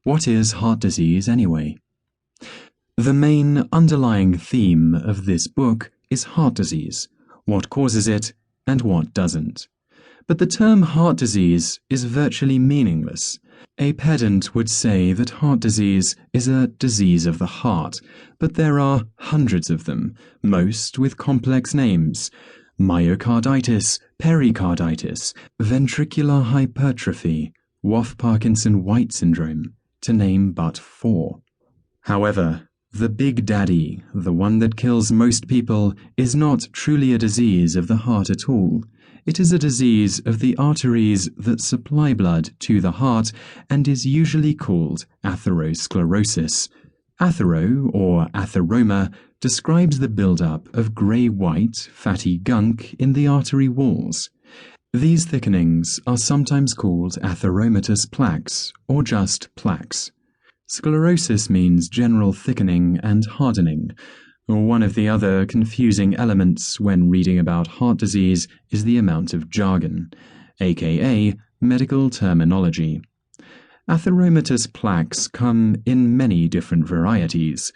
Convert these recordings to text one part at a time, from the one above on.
What is heart disease anyway? The main underlying theme of this book is heart disease, what causes it and what doesn't. But the term heart disease is virtually meaningless. A pedant would say that heart disease is a disease of the heart, but there are hundreds of them, most with complex names: myocarditis, pericarditis, ventricular hypertrophy, Wolff-Parkinson-White syndrome, to name but 4. However, the big daddy, the one that kills most people, is not truly a disease of the heart at all. It is a disease of the arteries that supply blood to the heart and is usually called atherosclerosis. Athero, or atheroma, describes the build-up of grey-white, fatty gunk in the artery walls. These thickenings are sometimes called atheromatous plaques, or just plaques. Sclerosis means general thickening and hardening. One of the other confusing elements when reading about heart disease is the amount of jargon, aka medical terminology. Atheromatous plaques come in many different varieties.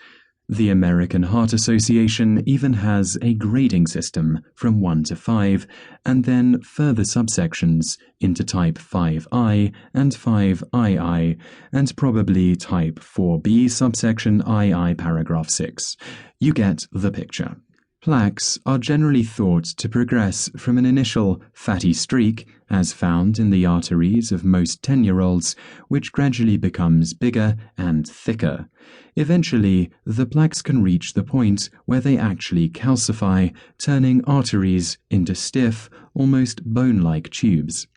The American Heart Association even has a grading system from 1 to 5, and then further subsections into type 5I and 5II, and probably type 4B subsection II paragraph 6. You get the picture. Plaques are generally thought to progress from an initial fatty streak, as found in the arteries of most 10-year-olds, which gradually becomes bigger and thicker. Eventually, the plaques can reach the point where they actually calcify, turning arteries into stiff, almost bone-like tubes.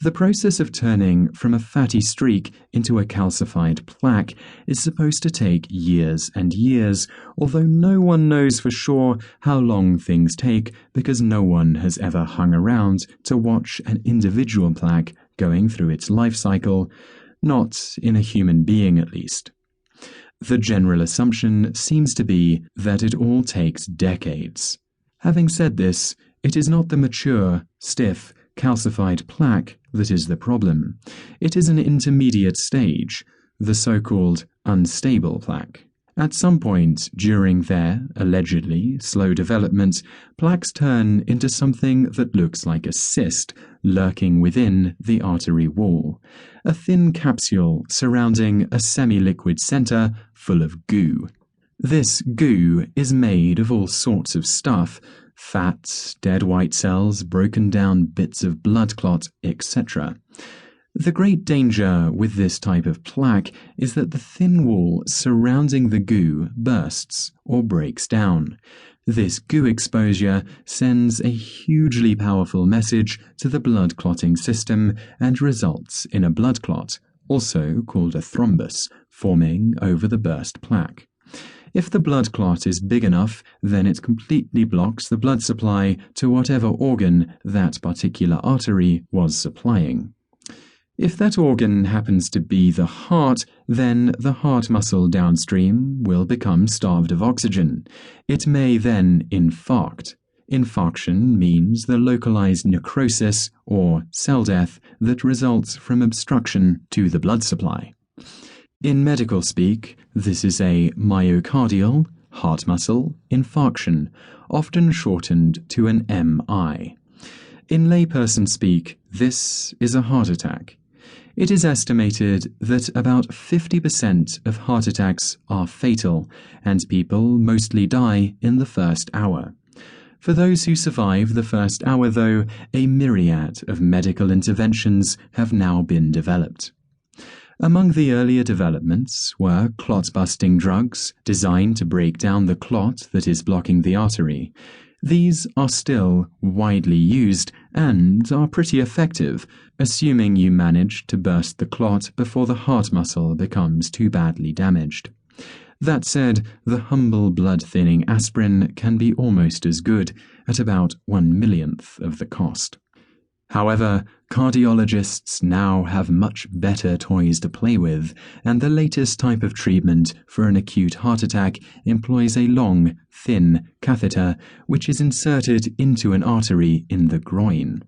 The process of turning from a fatty streak into a calcified plaque is supposed to take years and years, although no one knows for sure how long things take because no one has ever hung around to watch an individual plaque going through its life cycle, not in a human being at least. The general assumption seems to be that it all takes decades. Having said this, it is not the mature, stiff, calcified plaque that is the problem. It is an intermediate stage, the so-called unstable plaque. At some point during their, allegedly, slow development, plaques turn into something that looks like a cyst lurking within the artery wall, a thin capsule surrounding a semi-liquid center full of goo. This goo is made of all sorts of stuff: fat, dead white cells, broken down bits of blood clot, etc. The great danger with this type of plaque is that the thin wall surrounding the goo bursts or breaks down. This goo exposure sends a hugely powerful message to the blood clotting system and results in a blood clot, also called a thrombus, forming over the burst plaque. If the blood clot is big enough, then it completely blocks the blood supply to whatever organ that particular artery was supplying. If that organ happens to be the heart, then the heart muscle downstream will become starved of oxygen. It may then infarct. Infarction means the localized necrosis or cell death that results from obstruction to the blood supply. In medical speak, this is a myocardial, heart muscle, infarction, often shortened to an MI. In layperson speak, this is a heart attack. It is estimated that about 50% of heart attacks are fatal, and people mostly die in the first hour. For those who survive the first hour, though, a myriad of medical interventions have now been developed. Among the earlier developments were clot-busting drugs designed to break down the clot that is blocking the artery. These are still widely used and are pretty effective, assuming you manage to burst the clot before the heart muscle becomes too badly damaged. That said, the humble blood-thinning aspirin can be almost as good, at about 1/1,000,000th of the cost. However, cardiologists now have much better toys to play with, and the latest type of treatment for an acute heart attack employs a long, thin catheter which is inserted into an artery in the groin.